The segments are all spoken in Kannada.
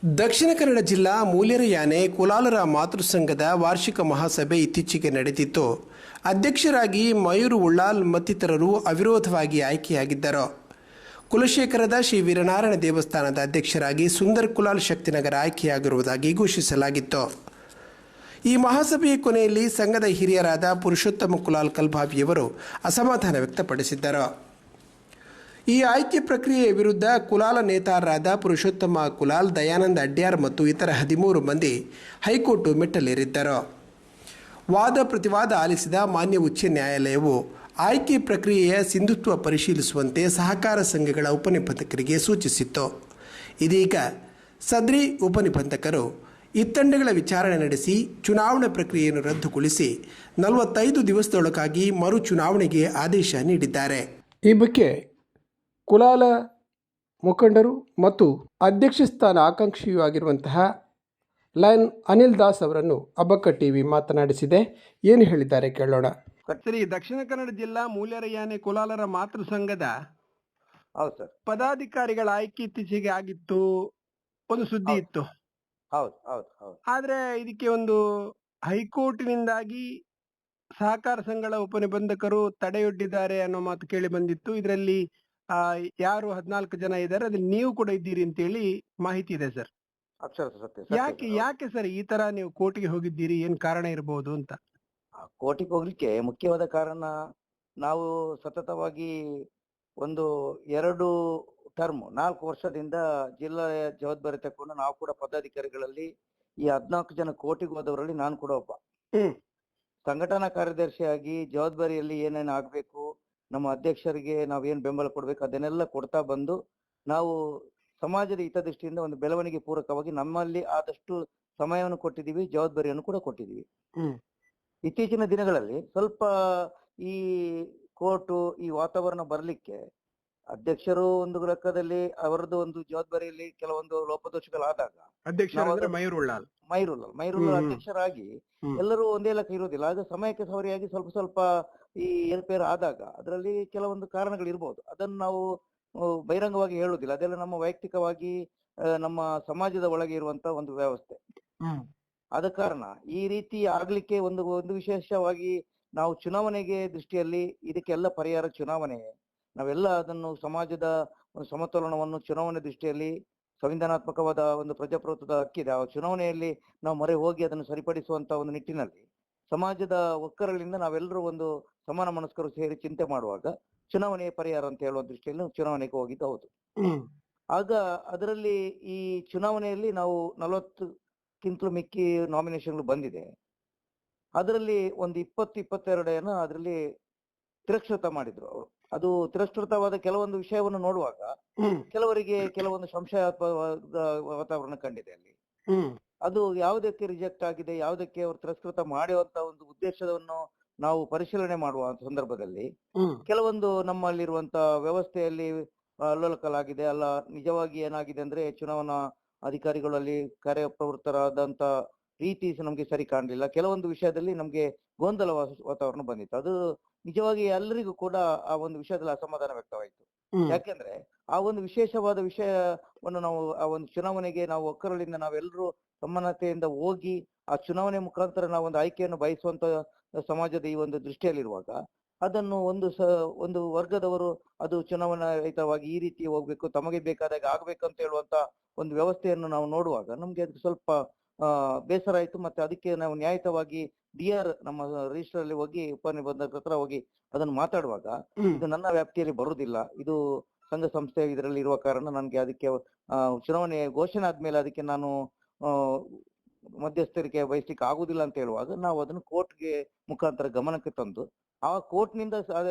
ದಕ್ಷಿಣ ಕನ್ನಡ ಜಿಲ್ಲಾ ಮೂಲ್ಯರ ಯಾನೆ ಕುಲಾಲರ ಮಾತೃ ಸಂಘದ ವಾರ್ಷಿಕ ಮಹಾಸಭೆ ಇತ್ತೀಚೆಗೆ ನಡೆದಿತ್ತು. ಅಧ್ಯಕ್ಷರಾಗಿ ಮಯೂರ್ ಉಳ್ಳಾಲ್ ಮತ್ತಿತರರು ಅವಿರೋಧವಾಗಿ ಆಯ್ಕೆಯಾಗಿದ್ದರು. ಕುಲಶೇಖರದ ಶ್ರೀ ವೀರನಾರಾಯಣ ದೇವಸ್ಥಾನದ ಅಧ್ಯಕ್ಷರಾಗಿ ಸುಂದರ್ ಕುಲಾಲ್ ಶಕ್ತಿನಗರ ಆಯ್ಕೆಯಾಗಿರುವುದಾಗಿ ಘೋಷಿಸಲಾಗಿತ್ತು. ಈ ಮಹಾಸಭೆಯ ಕೊನೆಯಲ್ಲಿ ಸಂಘದ ಹಿರಿಯರಾದ ಪುರುಷೋತ್ತಮ ಕುಲಾಲ್ ಕಲ್ಭಾವಿಯವರು ಅಸಮಾಧಾನ ವ್ಯಕ್ತಪಡಿಸಿದ್ದರು. ಈ ಆಯ್ಕೆ ಪ್ರಕ್ರಿಯೆಯ ವಿರುದ್ಧ ಕುಲಾಲ ನೇತಾರರಾದ ಪುರುಷೋತ್ತಮ ಕುಲಾಲ್, ದಯಾನಂದ ಅಡ್ಯಾರ್ ಮತ್ತು ಇತರ 13 ಮಂದಿ ಹೈಕೋರ್ಟ್ ಮೆಟ್ಟಲೇರಿದ್ದರು. ವಾದ ಪ್ರತಿವಾದ ಆಲಿಸಿದ ಮಾನ್ಯ ಉಚ್ಚ ನ್ಯಾಯಾಲಯವು ಆಯ್ಕೆ ಪ್ರಕ್ರಿಯೆಯ ಸಿಂಧುತ್ವ ಪರಿಶೀಲಿಸುವಂತೆ ಸಹಕಾರ ಸಂಘಗಳ ಉಪನಿಬಂಧಕರಿಗೆ ಸೂಚಿಸಿತ್ತು. ಇದೀಗ ಸದ್ರಿ ಉಪನಿಬಂಧಕರು ಇತ್ತಂಡಗಳ ವಿಚಾರಣೆ ನಡೆಸಿ ಚುನಾವಣಾ ಪ್ರಕ್ರಿಯೆಯನ್ನು ರದ್ದುಗೊಳಿಸಿ 45 ದಿವಸದೊಳಗಾಗಿ ಮರು ಚುನಾವಣೆಗೆ ಆದೇಶ ನೀಡಿದ್ದಾರೆ. ಈ ಬಗ್ಗೆ ಕುಲಾಲ ಮುಖಂಡರು ಮತ್ತು ಅಧ್ಯಕ್ಷ ಸ್ಥಾನ ಆಕಾಂಕ್ಷಿಯೂ ಆಗಿರುವಂತಹ ಲಯನ್ ಅನಿಲ್ ದಾಸ್ ಅವರನ್ನು ಅಬ್ಬಕ್ಕ ಟಿವಿ ಮಾತನಾಡಿಸಿದೆ. ಏನು ಹೇಳಿದ್ದಾರೆ ಕೇಳೋಣ. ಸರಿ, ದಕ್ಷಿಣ ಕನ್ನಡ ಜಿಲ್ಲಾ ಮೂಲ್ಯರ ಯಾನೆ ಕುಲಾಲರ ಮಾತೃ ಸಂಘದ ಹೌದು ಸರ್. ಪದಾಧಿಕಾರಿಗಳ ಆಯ್ಕೆ ಇತ್ತೀಚೆಗೆ ಆಗಿತ್ತು, ಒಂದು ಸುದ್ದಿ ಇತ್ತು. ಹೌದು ಹೌದು ಹೌದು. ಆದ್ರೆ ಇದಕ್ಕೆ ಒಂದು ಹೈಕೋರ್ಟಿನಿಂದಾಗಿ ಸಹಕಾರ ಸಂಘಗಳ ಉಪನಿಬಂಧಕರು ತಡೆಯೊಡ್ಡಿದ್ದಾರೆ ಅನ್ನೋ ಮಾತು ಕೇಳಿ ಬಂದಿತ್ತು. ಇದರಲ್ಲಿ ಯಾರು 14 ಜನ ಇದ್ದಾರೆ, ಅದ್ರಲ್ಲಿ ನೀವು ಕೂಡ ಇದ್ದೀರಿ ಅಂತೇಳಿ ಮಾಹಿತಿ ಇದೆ ಸರ್. ಅಕ್ಷರ ಸತ್ಯ. ಯಾಕೆ ಸರ್ ಈ ತರ ನೀವು ಕೋರ್ಟ್ಗೆ ಹೋಗಿದ್ದೀರಿ? ಏನ್ ಕಾರಣ ಇರಬಹುದು ಅಂತ? ಕೋರ್ಟಿಗೆ ಹೋಗ್ಲಿಕ್ಕೆ ಮುಖ್ಯವಾದ ಕಾರಣ, ನಾವು ಸತತವಾಗಿ ಒಂದು 2 ಟರ್ಮ್ 4 ವರ್ಷದಿಂದ ಜಿಲ್ಲೆಯ ಜವಾಬ್ದಾರಿ ತಕೊಂಡು ನಾವು ಕೂಡ ಪದಾಧಿಕಾರಿಗಳಲ್ಲಿ ಈ 14 ಜನ ಕೋರ್ಟಿಗೆ ಹೋದವರಲ್ಲಿ ನಾನು ಕೂಡ ಒಬ್ಬ. ಸಂಘಟನಾ ಕಾರ್ಯದರ್ಶಿಯಾಗಿ ಜವಾಬ್ದಾರಿಯಲ್ಲಿ ಏನೇನು ಆಗ್ಬೇಕು, ನಮ್ಮ ಅಧ್ಯಕ್ಷರಿಗೆ ನಾವೇನ್ ಬೆಂಬಲ ಕೊಡ್ಬೇಕು ಅದನ್ನೆಲ್ಲ ಕೊಡ್ತಾ ಬಂದು ನಾವು ಸಮಾಜದ ಹಿತದೃಷ್ಟಿಯಿಂದ ಒಂದು ಬೆಳವಣಿಗೆ ಪೂರಕವಾಗಿ ನಮ್ಮಲ್ಲಿ ಆದಷ್ಟು ಸಮಯವನ್ನು ಕೊಟ್ಟಿದ್ದೀವಿ, ಜವಾಬ್ದಾರಿಯನ್ನು ಕೂಡ ಕೊಟ್ಟಿದ್ದೀವಿ. ಇತ್ತೀಚಿನ ದಿನಗಳಲ್ಲಿ ಸ್ವಲ್ಪ ಈ ಕೋರ್ಟು ಈ ವಾತಾವರಣ ಬರ್ಲಿಕ್ಕೆ ಅಧ್ಯಕ್ಷರು ಒಂದು ಲೆಕ್ಕದಲ್ಲಿ ಅವರದ್ದು ಒಂದು ಜವಾಬ್ದಾರಿಯಲ್ಲಿ ಕೆಲವೊಂದು ಲೋಪದೋಷಗಳಾದಾಗ ಮಯೂರ್ ಉಳ್ಳಾಲ್ ಅಧ್ಯಕ್ಷರಾಗಿ ಎಲ್ಲರೂ ಒಂದೇ ಲೆಕ್ಕ ಇರುವುದಿಲ್ಲ. ಆಗ ಸಮಯಕ್ಕೆ ಸವರಿಯಾಗಿ ಸ್ವಲ್ಪ ಈ ಏರ್ಪೇರ್ ಆದಾಗ ಅದರಲ್ಲಿ ಕೆಲವೊಂದು ಕಾರಣಗಳಿರ್ಬೋದು. ಅದನ್ನು ನಾವು ಬಹಿರಂಗವಾಗಿ ಹೇಳುವುದಿಲ್ಲ. ಅದೆಲ್ಲ ನಮ್ಮ ವೈಯಕ್ತಿಕವಾಗಿ ನಮ್ಮ ಸಮಾಜದ ಒಳಗೆ ಇರುವಂತ ಒಂದು ವ್ಯವಸ್ಥೆ. ಆದ ಕಾರಣ ಈ ರೀತಿ ಆಗ್ಲಿಕ್ಕೆ ಒಂದು ವಿಶೇಷವಾಗಿ ನಾವು ಚುನಾವಣೆಗೆ ದೃಷ್ಟಿಯಲ್ಲಿ ಇದಕ್ಕೆಲ್ಲ ಪರಿಹಾರ ಚುನಾವಣೆ. ನಾವೆಲ್ಲ ಅದನ್ನು ಸಮಾಜದ ಸಮತೋಲನವನ್ನು ಚುನಾವಣೆ ದೃಷ್ಟಿಯಲ್ಲಿ ಸಂವಿಧಾನಾತ್ಮಕವಾದ ಒಂದು ಪ್ರಜಾಪ್ರಭುತ್ವದ ಹಕ್ಕಿದೆ. ಆ ಚುನಾವಣೆಯಲ್ಲಿ ನಾವು ಮೊರೆ ಹೋಗಿ ಅದನ್ನು ಸರಿಪಡಿಸುವಂತ ಒಂದು ನಿಟ್ಟಿನಲ್ಲಿ ಸಮಾಜದ ಒಕ್ಕರಳಿಂದ ನಾವೆಲ್ಲರೂ ಒಂದು ಸಮಾನ ಮನಸ್ಕರು ಸೇರಿ ಚಿಂತೆ ಮಾಡುವಾಗ ಚುನಾವಣೆಯ ಪರಿಹಾರ ಅಂತ ಹೇಳುವ ದೃಷ್ಟಿಯಲ್ಲಿ ಚುನಾವಣೆಗೆ ಹೋಗಿದ್ದು ಹೌದು. ಆಗ ಅದರಲ್ಲಿ ಈ ಚುನಾವಣೆಯಲ್ಲಿ ನಾವು 40ಕ್ಕಿಂತಲೂ ಮಿಕ್ಕಿ ನಾಮಿನೇಷನ್ಗಳು ಬಂದಿದೆ. ಅದರಲ್ಲಿ ಒಂದು 22 ಅದರಲ್ಲಿ ತಿರಸ್ಕೃತ ಮಾಡಿದ್ರು ಅವರು. ಅದು ತಿರಸ್ಕೃತವಾದ ಕೆಲವೊಂದು ವಿಷಯವನ್ನು ನೋಡುವಾಗ ಕೆಲವರಿಗೆ ಕೆಲವೊಂದು ಸಂಶಯಾಸ್ಪದ ವಾತಾವರಣ ಕಂಡಿದೆ ಅಲ್ಲಿ. ಅದು ಯಾವುದಕ್ಕೆ ರಿಜೆಕ್ಟ್ ಆಗಿದೆ, ಯಾವುದಕ್ಕೆ ಅವರು ತಿರಸ್ಕೃತ ಮಾಡುವಂತ ಒಂದು ಉದ್ದೇಶವನ್ನು ನಾವು ಪರಿಶೀಲನೆ ಮಾಡುವ ಸಂದರ್ಭದಲ್ಲಿ ಕೆಲವೊಂದು ನಮ್ಮಲ್ಲಿರುವಂತ ವ್ಯವಸ್ಥೆಯಲ್ಲಿ ಅಲ್ಲೋಲಕಲಾಗಿದೆ. ಅಲ್ಲ, ನಿಜವಾಗಿ ಏನಾಗಿದೆ ಅಂದ್ರೆ ಚುನಾವಣಾ ಅಧಿಕಾರಿಗಳಲ್ಲಿ ಕಾರ್ಯಪ್ರವೃತ್ತರಾದಂತ ರೀತಿ ನಮ್ಗೆ ಸರಿ ಕಾಣಲಿಲ್ಲ. ಕೆಲವೊಂದು ವಿಷಯದಲ್ಲಿ ನಮ್ಗೆ ಗೊಂದಲ ವಾತಾವರಣ ಬಂದಿತ್ತು. ಅದು ನಿಜವಾಗಿ ಎಲ್ಲರಿಗೂ ಕೂಡ ಆ ಒಂದು ವಿಷಯದಲ್ಲಿ ಅಸಮಾಧಾನ ವ್ಯಕ್ತವಾಯಿತು. ಯಾಕೆಂದ್ರೆ ಆ ಒಂದು ವಿಶೇಷವಾದ ವಿಷಯವನ್ನು ನಾವು ಆ ಒಂದು ಚುನಾವಣೆಗೆ ನಾವು ಒಕ್ಕರಳಿಂದ ನಾವೆಲ್ಲರೂ ಸಮಾನತೆಯಿಂದ ಹೋಗಿ ಆ ಚುನಾವಣೆ ಮುಖಾಂತರ ನಾವು ಒಂದು ಆಯ್ಕೆಯನ್ನು ಬಯಸುವಂತ ಸಮಾಜದ ಈ ಒಂದು ದೃಷ್ಟಿಯಲ್ಲಿರುವಾಗ ಅದನ್ನು ಒಂದು ವರ್ಗದವರು ಅದು ಚುನಾವಣಾ ರಹಿತವಾಗಿ ಈ ರೀತಿ ಹೋಗ್ಬೇಕು, ತಮಗೆ ಬೇಕಾದಾಗ ಆಗ್ಬೇಕಂತ ಹೇಳುವಂತ ಒಂದು ವ್ಯವಸ್ಥೆಯನ್ನು ನಾವು ನೋಡುವಾಗ ನಮ್ಗೆ ಅದಕ್ಕೆ ಸ್ವಲ್ಪ ಬೇಸರ ಆಯ್ತು. ಮತ್ತೆ ಅದಕ್ಕೆ ನಾವು ನ್ಯಾಯಯುತವಾಗಿ DR ನಮ್ಮ ರಿಜಿಸ್ಟರ್ ಅಲ್ಲಿ ಹೋಗಿ ಉಪನಿಬಂಧಕರ ಹತ್ರ ಹೋಗಿ ಅದನ್ನು ಮಾತಾಡುವಾಗ ಇದು ನನ್ನ ವ್ಯಾಪ್ತಿಯಲ್ಲಿ ಬರುವುದಿಲ್ಲ, ಇದು ಸಂಘ ಸಂಸ್ಥೆ ಇದರಲ್ಲಿ ಇರುವ ಕಾರಣ ನನಗೆ ಅದಕ್ಕೆ ಚುನಾವಣೆ ಘೋಷಣೆ ಆದ್ಮೇಲೆ ಅದಕ್ಕೆ ನಾನು ಮಧ್ಯಸ್ಥರಿಕೆ ವಹಿಸ್ಲಿಕ್ಕೆ ಆಗುದಿಲ್ಲ ಅಂತ ಹೇಳುವಾಗ ನಾವು ಅದನ್ನು ಕೋರ್ಟ್ಗೆ ಮುಖಾಂತರ ಗಮನಕ್ಕೆ ತಂದು ಆ ಕೋರ್ಟ್ನಿಂದ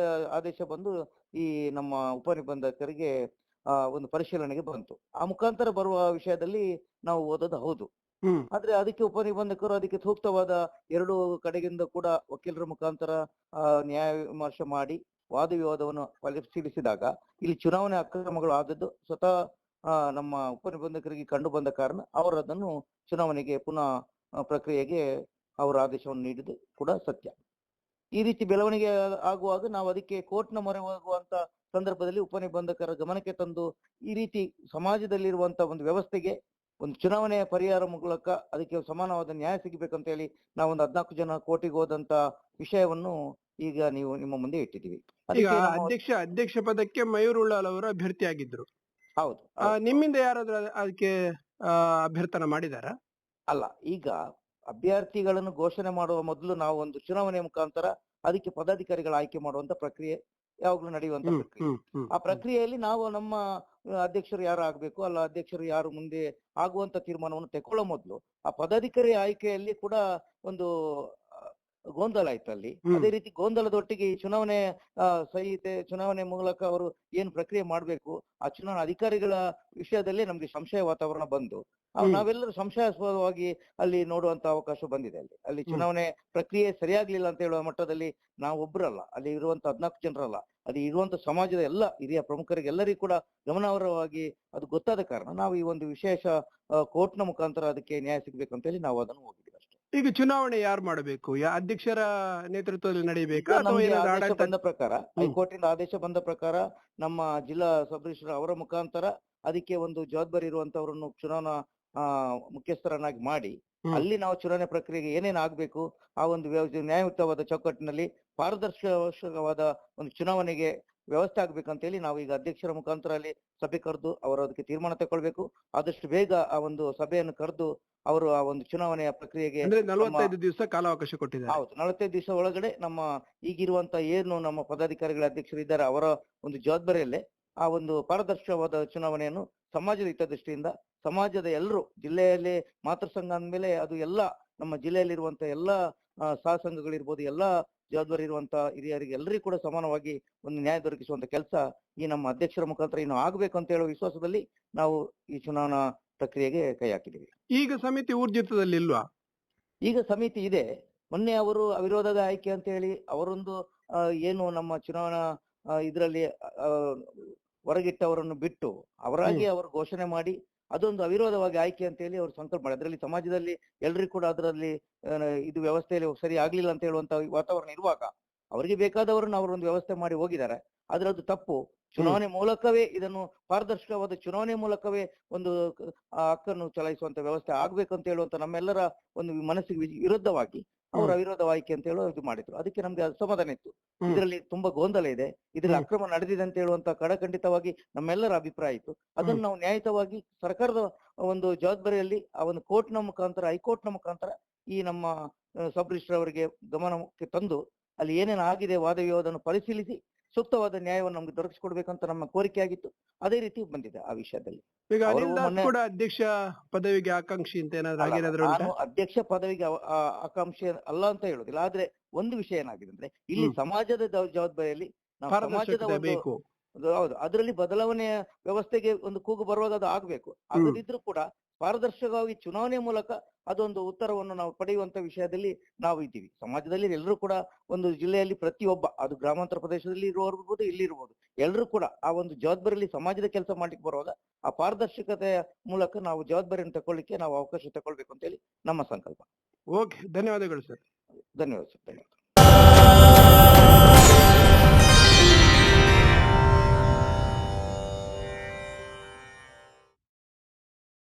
ಆದೇಶ ಬಂದು ಈ ನಮ್ಮ ಉಪನಿಬಂಧಕರಿಗೆ ಒಂದು ಪರಿಶೀಲನೆಗೆ ಬಂತು. ಆ ಮುಖಾಂತರ ಬರುವ ವಿಷಯದಲ್ಲಿ ನಾವು ಓದೋದು ಹೌದು. ಆದ್ರೆ ಅದಕ್ಕೆ ಉಪನಿಬಂಧಕರು ಅದಕ್ಕೆ ಸೂಕ್ತವಾದ 2 ಕಡೆಗಿಂದ ಕೂಡ ವಕೀಲರ ಮುಖಾಂತರ ನ್ಯಾಯ ವಿಮರ್ಶೆ ಮಾಡಿ ವಾದ ವಿವಾದವನ್ನು ಪರಿಶೀಲಿಸಿದಾಗ ಇಲ್ಲಿ ಚುನಾವಣೆ ಅಕ್ರಮಗಳು ಆದದ್ದು ಸ್ವತಃ ನಮ್ಮ ಉಪನಿಬಂಧಕರಿಗೆ ಕಂಡು ಬಂದ ಕಾರಣ ಅವರು ಅದನ್ನು ಚುನಾವಣೆಗೆ ಪುನಃ ಪ್ರಕ್ರಿಯೆಗೆ ಅವರ ಆದೇಶವನ್ನು ನೀಡಿದ್ದು ಕೂಡ ಸತ್ಯ. ಈ ರೀತಿ ಬೆಳವಣಿಗೆ ಆಗುವಾಗ ನಾವು ಅದಕ್ಕೆ ಕೋರ್ಟ್ನ ಮೊರೆ ಹೋಗುವಂತ ಸಂದರ್ಭದಲ್ಲಿ ಉಪನಿಬಂಧಕರ ಗಮನಕ್ಕೆ ತಂದು ಈ ರೀತಿ ಸಮಾಜದಲ್ಲಿರುವಂತ ಒಂದು ವ್ಯವಸ್ಥೆಗೆ ಒಂದು ಚುನಾವಣೆಯ ಪರಿಹಾರ ಮೂಲಕ ಅದಕ್ಕೆ ಸಮಾನವಾದ ನ್ಯಾಯ ಸಿಗಬೇಕಂತ ಹೇಳಿ ನಾವೊಂದು 14 ಜನ ಕೋರ್ಟಿಗೆ ಹೋದಂತ ವಿಷಯವನ್ನು ಈಗ ನಿಮ್ಮ ಮುಂದೆ ಇಟ್ಟಿದ್ದೀವಿ. ಈಗ ಅದಕ್ಕೆ ನಮ್ಮ ಅಧ್ಯಕ್ಷ ಪದಕ್ಕೆ ಮಯೂರ್ ಉಳ್ಳಾಲ್ ಅವರು ಅಭ್ಯರ್ಥಿಯಾಗಿದ್ರು. ಹೌದು. ನಿಮ್ಮಿಂದ ಯಾರಾದ್ರೂ ಅದಕ್ಕೆ ಅಭ್ಯರ್ಥನ ಮಾಡಿದಾರಾ? ಅಲ್ಲ, ಈಗ ಅಭ್ಯರ್ಥಿಗಳನ್ನು ಘೋಷಣೆ ಮಾಡುವ ಮೊದಲು ನಾವು ಒಂದು ಚುನಾವಣೆ ಮುಖಾಂತರ ಅದಕ್ಕೆ ಪದಾಧಿಕಾರಿಗಳ ಆಯ್ಕೆ ಮಾಡುವಂತ ಪ್ರಕ್ರಿಯೆ ಯಾವಾಗ್ಲೂ ನಡೆಯುವಂತ ಪ್ರಕ್ರಿಯೆ. ಆ ಪ್ರಕ್ರಿಯೆಯಲ್ಲಿ ನಾವು ನಮ್ಮ ಅಧ್ಯಕ್ಷರು ಯಾರು ಆಗ್ಬೇಕು ಅಲ್ಲ ಅಧ್ಯಕ್ಷರು ಯಾರು ಮುಂದೆ ಆಗುವಂತ ತೀರ್ಮಾನವನ್ನು ತಗೊಳ್ಳೋ ಮೊದಲು ಆ ಪದಾಧಿಕಾರಿ ಆಯ್ಕೆಯಲ್ಲಿ ಕೂಡ ಒಂದು ಗೊಂದಲ ಆಯ್ತು ಅಲ್ಲಿ. ಅದೇ ರೀತಿ ಗೊಂದಲದೊಟ್ಟಿಗೆ ಈ ಚುನಾವಣೆ ಸಂಹಿತೆ ಚುನಾವಣೆ ಮೂಲಕ ಅವರು ಏನ್ ಪ್ರಕ್ರಿಯೆ ಮಾಡ್ಬೇಕು ಆ ಚುನಾವಣಾ ಅಧಿಕಾರಿಗಳ ವಿಷಯದಲ್ಲಿ ನಮ್ಗೆ ಸಂಶಯ ವಾತಾವರಣ ಬಂದು ನಾವೆಲ್ಲರೂ ಸಂಶಯಾಸ್ಪದವಾಗಿ ಅಲ್ಲಿ ನೋಡುವಂತ ಅವಕಾಶ ಬಂದಿದೆ. ಅಲ್ಲಿ ಚುನಾವಣೆ ಪ್ರಕ್ರಿಯೆ ಸರಿಯಾಗ್ಲಿಲ್ಲ ಅಂತ ಹೇಳುವ ಮಟ್ಟದಲ್ಲಿ ನಾವು ಒಬ್ಬರಲ್ಲ, ಅಲ್ಲಿ ಇರುವಂತ 14 ಜನರಲ್ಲ, ಅಲ್ಲಿ ಇರುವಂತ ಸಮಾಜದ ಎಲ್ಲ ಹಿರಿಯ ಪ್ರಮುಖರಿಗೆ ಎಲ್ಲರಿಗೂ ಕೂಡ ಗಮನಾರ್ಹವಾಗಿ ಅದು ಗೊತ್ತಾದ ಕಾರಣ ನಾವು ಈ ಒಂದು ವಿಶೇಷ ಕೋರ್ಟ್ನ ಮುಖಾಂತರ ಅದಕ್ಕೆ ನ್ಯಾಯ ಸಿಗ್ಬೇಕು ಅಂತ ಹೇಳಿ ನಾವು ಅದನ್ನು ಹೋಗಿದ್ದೀವಿ ಅಷ್ಟೇ. ಈಗ ಚುನಾವಣೆ ಯಾರು ಮಾಡಬೇಕು? ಅಧ್ಯಕ್ಷರ ನೇತೃತ್ವದಲ್ಲಿ ನಡೆಯಬೇಕಾ? ಆದೇಶ ಬಂದ ಪ್ರಕಾರ ಹೈಕೋರ್ಟಿಂದ ಆದೇಶ ಬಂದ ಪ್ರಕಾರ ನಮ್ಮ ಜಿಲ್ಲಾ ಸಬ್ ರಿಜಿಸ್ಟ್ರಾರ್ ಅವರ ಮುಖಾಂತರ ಅದಕ್ಕೆ ಒಂದು ಜವಾಬ್ದಾರಿ ಇರುವಂತವರನ್ನು ಚುನಾವಣಾ ಮುಖ್ಯಸ್ಥರನ್ನಾಗಿ ಮಾಡಿ ಅಲ್ಲಿ ನಾವು ಚುನಾವಣೆ ಪ್ರಕ್ರಿಯೆಗೆ ಏನೇನು ಆಗ್ಬೇಕು ಆ ಒಂದು ನ್ಯಾಯಯುತವಾದ ಚೌಕಟ್ಟಿನಲ್ಲಿ ಪಾರದರ್ಶಕವಾದ ಒಂದು ಚುನಾವಣೆಗೆ ವ್ಯವಸ್ಥೆ ಆಗ್ಬೇಕಂತ ಹೇಳಿ ನಾವು ಈಗ ಅಧ್ಯಕ್ಷರ ಮುಖಾಂತರ ಅಲ್ಲಿ ಸಭೆ ಕರೆದು ಅವರು ಅದಕ್ಕೆ ತೀರ್ಮಾನ ತಗೊಳ್ಬೇಕು. ಆದಷ್ಟು ಬೇಗ ಆ ಒಂದು ಸಭೆಯನ್ನು ಕರೆದು ಅವರು ಆ ಒಂದು ಚುನಾವಣೆಯ ಪ್ರಕ್ರಿಯೆಗೆ 45 ದಿವಸ ಕಾಲಾವಕಾಶ ಕೊಟ್ಟಿದ್ದಾರೆ. ಹೌದು, 45 ದಿವಸ ಒಳಗಡೆ ನಮ್ಮ ಈಗಿರುವಂತ ಏನು ನಮ್ಮ ಪದಾಧಿಕಾರಿಗಳ ಅಧ್ಯಕ್ಷರು ಇದ್ದಾರೆ ಅವರ ಒಂದು ಜವಾಬ್ದಾರಿಯಲ್ಲೇ ಆ ಒಂದು ಪಾರದರ್ಶಕವಾದ ಚುನಾವಣೆಯನ್ನು ಸಮಾಜದ ಹಿತದೃಷ್ಟಿಯಿಂದ ಸಮಾಜದ ಎಲ್ಲರೂ ಜಿಲ್ಲೆಯಲ್ಲಿ ಮಾತೃಸಂಘ ಅಂದ್ಮೇಲೆ ಅದು ಎಲ್ಲ ನಮ್ಮ ಜಿಲ್ಲೆಯಲ್ಲಿರುವಂತ ಎಲ್ಲಾ ಸಹ ಸಂಘಗಳಿರ್ಬೋದು, ಎಲ್ಲಾ ಜವಾಬ್ದಾರಿ ಇರುವಂತ ಹಿರಿಯರಿಗೆ ಎಲ್ಲರಿಗೂ ಕೂಡ ಸಮಾನವಾಗಿ ಒಂದು ನ್ಯಾಯ ದೊರಕಿಸುವಂತ ಕೆಲಸ ಈ ನಮ್ಮ ಅಧ್ಯಕ್ಷರ ಮುಖಾಂತರ ಇನ್ನು ಆಗ್ಬೇಕು ಅಂತ ಹೇಳುವ ವಿಶ್ವಾಸದಲ್ಲಿ ನಾವು ಈ ಚುನಾವಣಾ ಪ್ರಕ್ರಿಯೆಗೆ ಕೈ ಹಾಕಿದ್ದೀವಿ. ಈಗ ಸಮಿತಿ ಊರ್ಜಿತದಲ್ಲಿ ಇಲ್ವಾ? ಈಗ ಸಮಿತಿ ಇದೆ. ಮೊನ್ನೆ ಅವರು ಅವಿರೋಧದ ಆಯ್ಕೆ ಅಂತ ಹೇಳಿ ಅವರೊಂದು ಏನು ನಮ್ಮ ಚುನಾವಣಾ ಇದರಲ್ಲಿ ಹೊರಗಿಟ್ಟವರನ್ನು ಬಿಟ್ಟು ಅವರಾಗಿ ಅವರು ಘೋಷಣೆ ಮಾಡಿ ಅದೊಂದು ಅವಿರೋಧವಾಗಿ ಆಯ್ಕೆ ಅಂತ ಹೇಳಿ ಅವರು ಸಂಕಲ್ಪ ಮಾಡಿ ಅದರಲ್ಲಿ ಸಮಾಜದಲ್ಲಿ ಎಲ್ರಿಗೂ ಕೂಡ ಅದರಲ್ಲಿ ಇದು ವ್ಯವಸ್ಥೆಯಲ್ಲಿ ಸರಿ ಆಗ್ಲಿಲ್ಲ ಅಂತ ಹೇಳುವಂತ ವಾತಾವರಣ ಇರುವಾಗ ಅವರಿಗೆ ಬೇಕಾದವರನ್ನು ಅವರೊಂದು ವ್ಯವಸ್ಥೆ ಮಾಡಿ ಹೋಗಿದ್ದಾರೆ. ಆದ್ರೆ ಅದು ತಪ್ಪು. ಚುನಾವಣೆ ಮೂಲಕವೇ ಇದನ್ನು ಪಾರದರ್ಶಕವಾದ ಚುನಾವಣೆ ಮೂಲಕವೇ ಒಂದು ಹಕ್ಕನ್ನು ಚಲಾಯಿಸುವಂತ ವ್ಯವಸ್ಥೆ ಆಗ್ಬೇಕಂತ ಹೇಳುವಂತ ನಮ್ಮೆಲ್ಲರ ಒಂದು ಮನಸ್ಸಿಗೆ ವಿರುದ್ಧವಾಗಿ ಅವರು ಅವಿರೋಧ ಆಯ್ಕೆ ಅಂತ ಹೇಳೋ ಇದು ಮಾಡಿದ್ರು. ಅದಕ್ಕೆ ನಮ್ಗೆ ಅಸಮಾಧಾನ ಇತ್ತು. ಇದರಲ್ಲಿ ತುಂಬಾ ಗೊಂದಲ ಇದೆ, ಇದರಲ್ಲಿ ಅಕ್ರಮ ನಡೆದಿದೆ ಅಂತ ಹೇಳುವಂತ ಕಡಖಂಡಿತವಾಗಿ ನಮ್ಮೆಲ್ಲರ ಅಭಿಪ್ರಾಯ ಇತ್ತು. ಅದನ್ನು ನಾವು ನ್ಯಾಯಯುತವಾಗಿ ಸರ್ಕಾರದ ಒಂದು ಜವಾಬ್ದಾರಿಯಲ್ಲಿ ಆ ಒಂದು ಕೋರ್ಟ್ನ ಮುಖಾಂತರ ಹೈಕೋರ್ಟ್ನ ಮುಖಾಂತರ ಈ ನಮ್ಮ ಸಬ್ ರಿಜಿಸ್ಟ್ರಾರ್ ಅವರಿಗೆ ಗಮನಕ್ಕೆ ತಂದು ಅಲ್ಲಿ ಏನೇನು ಆಗಿದೆ ವಾದ ವಿವಾದವನ್ನು ಪರಿಶೀಲಿಸಿ ಸೂಕ್ತವಾದ ನ್ಯಾಯವನ್ನು ನಮ್ಗೆ ದೊರಕಿಸಿಕೊಡ್ಬೇಕಂತ ನಮ್ಮ ಕೋರಿಕೆ ಆಗಿತ್ತು. ಅದೇ ರೀತಿ ಬಂದಿದೆ ಆ ವಿಷಯದಲ್ಲಿ. ಈಗ ಅನಿಲ್ ದಾಸ್ ಕೂಡ ಅಧ್ಯಕ್ಷ ಪದವಿಗೆ ಆಕಾಂಕ್ಷಿ ಅಂತ ಏನಾದ್ರು ನಾನು ಅಧ್ಯಕ್ಷ ಪದವಿಗೆ ಆಕಾಂಕ್ಷಿ ಅಲ್ಲ ಅಂತ ಹೇಳುದಿಲ್ಲ. ಆದ್ರೆ ಒಂದು ವಿಷಯ ಏನಾಗಿದೆ ಅಂದ್ರೆ ಇಲ್ಲಿ ಸಮಾಜದ ಜವಾಬ್ದಾರಿಯಲ್ಲಿ ನಾವು ಸಮಾಜದ ಬೇಕು. ಹೌದು, ಅದರಲ್ಲಿ ಬದಲಾವಣೆಯ ವ್ಯವಸ್ಥೆಗೆ ಒಂದು ಕೂಗು ಬರುವಾಗ ಅದು ಆಗ್ಬೇಕು. ಆಗದಿದ್ರು ಕೂಡ ಪಾರದರ್ಶಕವಾಗಿ ಚುನಾವಣೆ ಮೂಲಕ ಅದೊಂದು ಉತ್ತರವನ್ನು ನಾವು ಪಡೆಯುವಂತ ವಿಷಯದಲ್ಲಿ ನಾವು ಇದ್ದೀವಿ. ಸಮಾಜದಲ್ಲಿ ಎಲ್ಲರೂ ಕೂಡ ಒಂದು ಜಿಲ್ಲೆಯಲ್ಲಿ ಪ್ರತಿಯೊಬ್ಬ ಅದು ಗ್ರಾಮಾಂತರ ಪ್ರದೇಶದಲ್ಲಿ ಇರುವವರ್ಬೋದು ಇಲ್ಲಿ ಇರ್ಬೋದು ಎಲ್ಲರೂ ಕೂಡ ಆ ಒಂದು ಜವಾಬ್ದಾರಿಯಲ್ಲಿ ಸಮಾಜದ ಕೆಲಸ ಮಾಡ್ಲಿಕ್ಕೆ ಬರುವಾಗ ಆ ಪಾರದರ್ಶಕತೆಯ ಮೂಲಕ ನಾವು ಜವಾಬ್ದಾರಿಯನ್ನು ತಗೊಳ್ಳಿಕ್ಕೆ ನಾವು ಅವಕಾಶ ತಗೊಳ್ಬೇಕು ಅಂತ ಹೇಳಿ ನಮ್ಮ ಸಂಕಲ್ಪ. ಓಕೆ, ಧನ್ಯವಾದಗಳು ಸರ್. ಧನ್ಯವಾದ ಸರ್. ಧನ್ಯವಾದ.